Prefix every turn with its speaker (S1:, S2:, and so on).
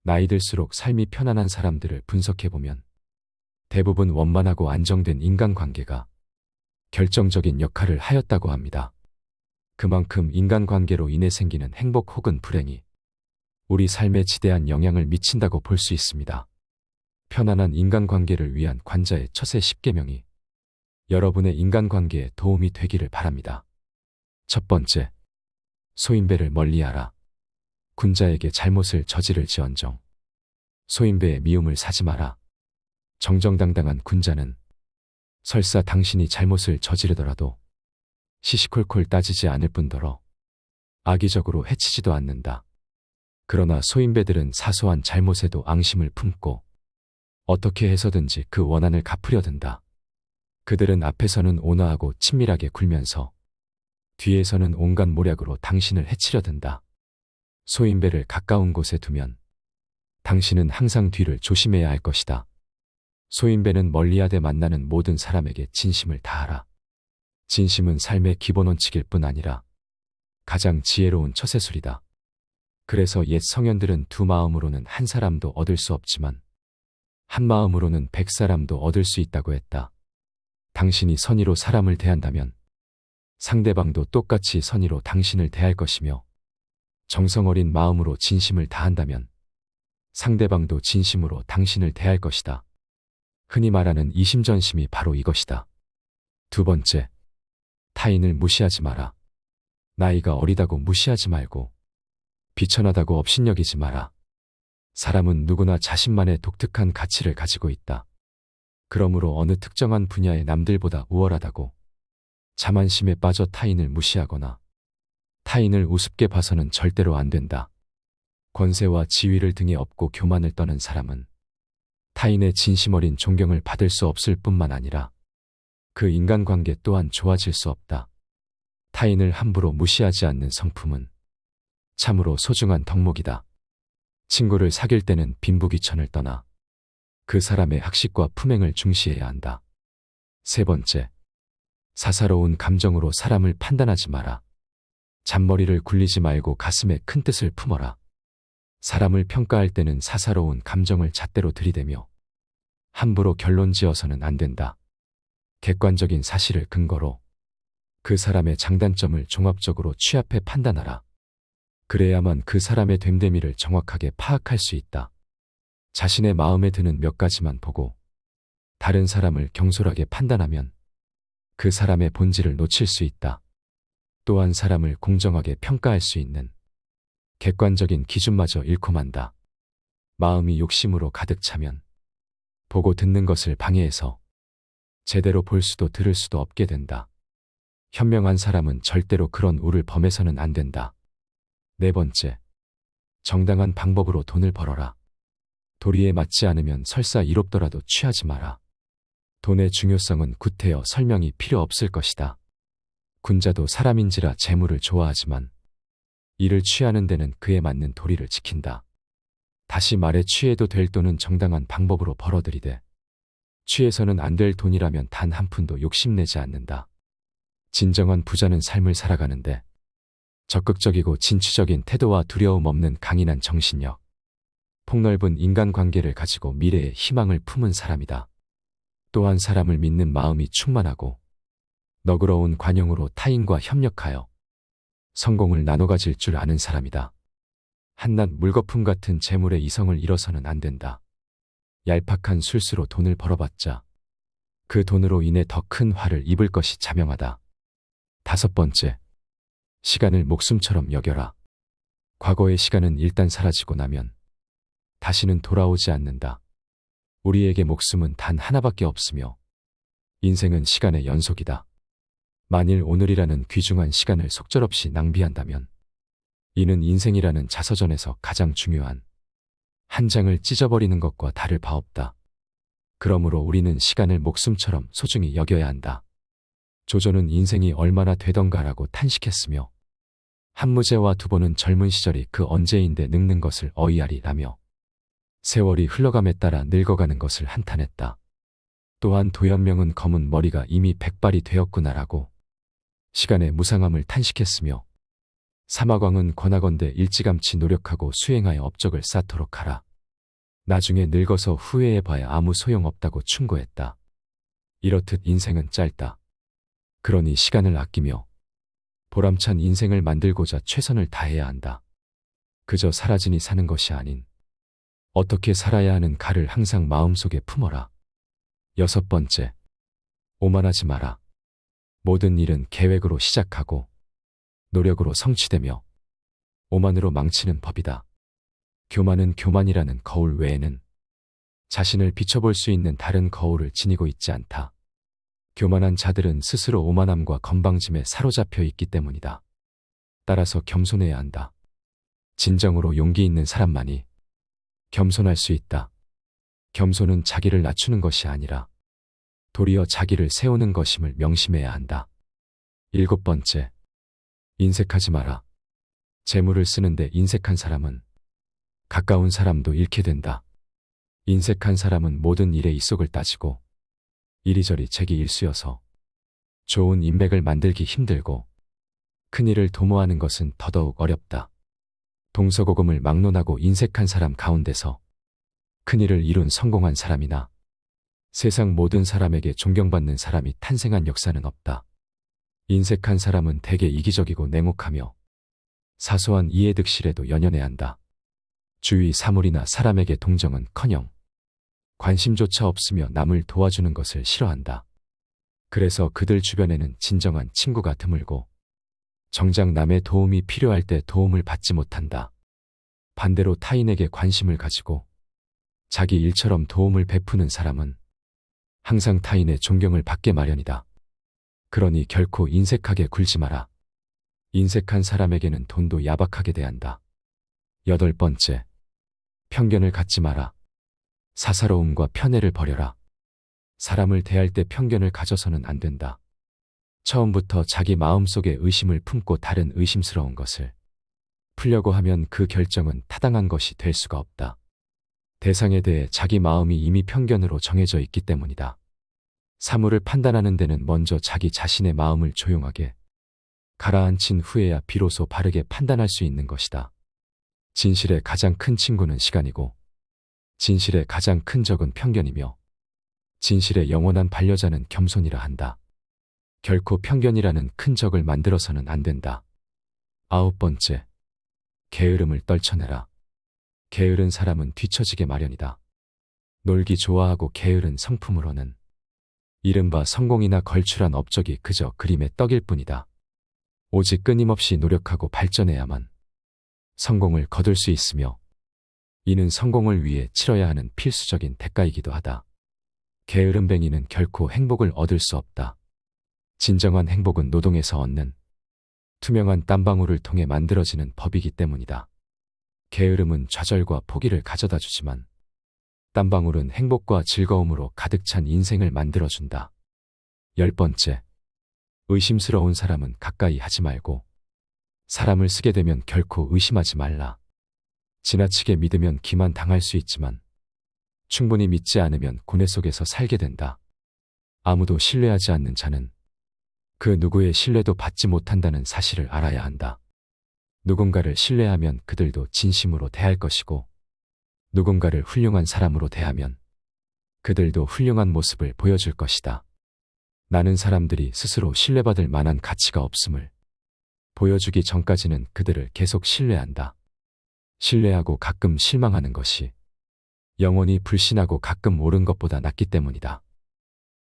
S1: 나이 들수록 삶이 편안한 사람들을 분석해보면 대부분 원만하고 안정된 인간관계가 결정적인 역할을 하였다고 합니다. 그만큼 인간관계로 인해 생기는 행복 혹은 불행이 우리 삶에 지대한 영향을 미친다고 볼 수 있습니다. 편안한 인간관계를 위한 관자의 처세 10계명이 여러분의 인간관계에 도움이 되기를 바랍니다. 첫 번째, 소인배를 멀리하라. 군자에게 잘못을 저지를지언정 소인배의 미움을 사지 마라. 정정당당한 군자는 설사 당신이 잘못을 저지르더라도 시시콜콜 따지지 않을 뿐더러 악의적으로 해치지도 않는다. 그러나 소인배들은 사소한 잘못에도 앙심을 품고 어떻게 해서든지 그 원한을 갚으려 든다. 그들은 앞에서는 온화하고 친밀하게 굴면서 뒤에서는 온갖 모략으로 당신을 해치려 든다. 소인배를 가까운 곳에 두면 당신은 항상 뒤를 조심해야 할 것이다. 소인배는 멀리하되 만나는 모든 사람에게 진심을 다하라. 진심은 삶의 기본 원칙일 뿐 아니라 가장 지혜로운 처세술이다. 그래서 옛 성현들은 두 마음으로는 한 사람도 얻을 수 없지만 한 마음으로는 100사람도 얻을 수 있다고 했다. 당신이 선의로 사람을 대한다면 상대방도 똑같이 선의로 당신을 대할 것이며 정성 어린 마음으로 진심을 다한다면 상대방도 진심으로 당신을 대할 것이다. 흔히 말하는 이심전심이 바로 이것이다. 두 번째, 타인을 무시하지 마라. 나이가 어리다고 무시하지 말고 비천하다고 업신여기지 마라. 사람은 누구나 자신만의 독특한 가치를 가지고 있다. 그러므로 어느 특정한 분야에 남들보다 우월하다고 자만심에 빠져 타인을 무시하거나 타인을 우습게 봐서는 절대로 안 된다. 권세와 지위를 등에 업고 교만을 떠는 사람은 타인의 진심 어린 존경을 받을 수 없을 뿐만 아니라 그 인간관계 또한 좋아질 수 없다. 타인을 함부로 무시하지 않는 성품은 참으로 소중한 덕목이다. 친구를 사귈 때는 빈부귀천을 떠나 그 사람의 학식과 품행을 중시해야 한다. 세 번째, 사사로운 감정으로 사람을 판단하지 마라. 잔머리를 굴리지 말고 가슴에 큰 뜻을 품어라. 사람을 평가할 때는 사사로운 감정을 잣대로 들이대며 함부로 결론 지어서는 안 된다. 객관적인 사실을 근거로 그 사람의 장단점을 종합적으로 취합해 판단하라. 그래야만 그 사람의 됨됨이를 정확하게 파악할 수 있다. 자신의 마음에 드는 몇 가지만 보고 다른 사람을 경솔하게 판단하면 그 사람의 본질을 놓칠 수 있다. 또한 사람을 공정하게 평가할 수 있는 객관적인 기준마저 잃고 만다. 마음이 욕심으로 가득 차면 보고 듣는 것을 방해해서 제대로 볼 수도 들을 수도 없게 된다. 현명한 사람은 절대로 그런 우를 범해서는 안 된다. 네 번째, 정당한 방법으로 돈을 벌어라. 도리에 맞지 않으면 설사 이롭더라도 취하지 마라. 돈의 중요성은 구태여 설명이 필요 없을 것이다. 군자도 사람인지라 재물을 좋아하지만 이를 취하는 데는 그에 맞는 도리를 지킨다. 다시 말해 취해도 될 돈은 정당한 방법으로 벌어들이되 취해서는 안 될 돈이라면 단 한 푼도 욕심내지 않는다. 진정한 부자는 삶을 살아가는데 적극적이고 진취적인 태도와 두려움 없는 강인한 정신력, 폭넓은 인간관계를 가지고 미래에 희망을 품은 사람이다. 또한 사람을 믿는 마음이 충만하고 너그러운 관용으로 타인과 협력하여 성공을 나눠 가질 줄 아는 사람이다. 한낱 물거품 같은 재물에 이성을 잃어서는 안 된다. 얄팍한 술수로 돈을 벌어봤자 그 돈으로 인해 더 큰 화를 입을 것이 자명하다. 다섯 번째, 시간을 목숨처럼 여겨라. 과거의 시간은 일단 사라지고 나면 다시는 돌아오지 않는다. 우리에게 목숨은 단 하나밖에 없으며 인생은 시간의 연속이다. 만일 오늘이라는 귀중한 시간을 속절없이 낭비한다면 이는 인생이라는 자서전에서 가장 중요한 한 장을 찢어버리는 것과 다를 바 없다. 그러므로 우리는 시간을 목숨처럼 소중히 여겨야 한다. 조조는 인생이 얼마나 되던가라고 탄식했으며 한무제와 두보는 젊은 시절이 그 언제인데 늙는 것을 어이하리라며 세월이 흘러감에 따라 늙어가는 것을 한탄했다. 또한 도연명은 검은 머리가 이미 백발이 되었구나라고 시간의 무상함을 탄식했으며 사마광은 권하건대 일찌감치 노력하고 수행하여 업적을 쌓도록 하라. 나중에 늙어서 후회해봐야 아무 소용없다고 충고했다. 이렇듯 인생은 짧다. 그러니 시간을 아끼며 보람찬 인생을 만들고자 최선을 다해야 한다. 그저 사라지니 사는 것이 아닌 어떻게 살아야 하는 가를 항상 마음속에 품어라. 6번째, 오만하지 마라. 모든 일은 계획으로 시작하고 노력으로 성취되며 오만으로 망치는 법이다. 교만은 교만이라는 거울 외에는 자신을 비춰볼 수 있는 다른 거울을 지니고 있지 않다. 교만한 자들은 스스로 오만함과 건방짐에 사로잡혀 있기 때문이다. 따라서 겸손해야 한다. 진정으로 용기 있는 사람만이 겸손할 수 있다. 겸손은 자기를 낮추는 것이 아니라 도리어 자기를 세우는 것임을 명심해야 한다. 7번째, 인색하지 마라. 재물을 쓰는데 인색한 사람은 가까운 사람도 잃게 된다. 인색한 사람은 모든 일의 이속을 따지고 이리저리 재기 일수여서 좋은 인맥을 만들기 힘들고 큰일을 도모하는 것은 더더욱 어렵다. 동서고금을 막론하고 인색한 사람 가운데서 큰일을 이룬 성공한 사람이나 세상 모든 사람에게 존경받는 사람이 탄생한 역사는 없다. 인색한 사람은 대개 이기적이고 냉혹하며 사소한 이해득실에도 연연해야 한다. 주위 사물이나 사람에게 동정은커녕 관심조차 없으며 남을 도와주는 것을 싫어한다. 그래서 그들 주변에는 진정한 친구가 드물고 정작 남의 도움이 필요할 때 도움을 받지 못한다. 반대로 타인에게 관심을 가지고 자기 일처럼 도움을 베푸는 사람은 항상 타인의 존경을 받게 마련이다. 그러니 결코 인색하게 굴지 마라. 인색한 사람에게는 돈도 야박하게 대한다. 8번째, 편견을 갖지 마라. 사사로움과 편애를 버려라. 사람을 대할 때 편견을 가져서는 안 된다. 처음부터 자기 마음속에 의심을 품고 다른 의심스러운 것을 풀려고 하면 그 결정은 타당한 것이 될 수가 없다. 대상에 대해 자기 마음이 이미 편견으로 정해져 있기 때문이다. 사물을 판단하는 데는 먼저 자기 자신의 마음을 조용하게 가라앉힌 후에야 비로소 바르게 판단할 수 있는 것이다. 진실의 가장 큰 친구는 시간이고 진실의 가장 큰 적은 편견이며 진실의 영원한 반려자는 겸손이라 한다. 결코 편견이라는 큰 적을 만들어서는 안 된다. 9번째, 게으름을 떨쳐내라. 게으른 사람은 뒤처지게 마련이다. 놀기 좋아하고 게으른 성품으로는 이른바 성공이나 걸출한 업적이 그저 그림의 떡일 뿐이다. 오직 끊임없이 노력하고 발전해야만 성공을 거둘 수 있으며 이는 성공을 위해 치러야 하는 필수적인 대가이기도 하다. 게으름뱅이는 결코 행복을 얻을 수 없다. 진정한 행복은 노동에서 얻는 투명한 땀방울을 통해 만들어지는 법이기 때문이다. 게으름은 좌절과 포기를 가져다 주지만 땀방울은 행복과 즐거움으로 가득 찬 인생을 만들어준다. 10번째, 의심스러운 사람은 가까이 하지 말고 사람을 쓰게 되면 결코 의심하지 말라. 지나치게 믿으면 기만 당할 수 있지만 충분히 믿지 않으면 고뇌 속에서 살게 된다. 아무도 신뢰하지 않는 자는 그 누구의 신뢰도 받지 못한다는 사실을 알아야 한다. 누군가를 신뢰하면 그들도 진심으로 대할 것이고 누군가를 훌륭한 사람으로 대하면 그들도 훌륭한 모습을 보여줄 것이다. 나는 사람들이 스스로 신뢰받을 만한 가치가 없음을 보여주기 전까지는 그들을 계속 신뢰한다. 신뢰하고 가끔 실망하는 것이 영원히 불신하고 가끔 옳은 것보다 낫기 때문이다.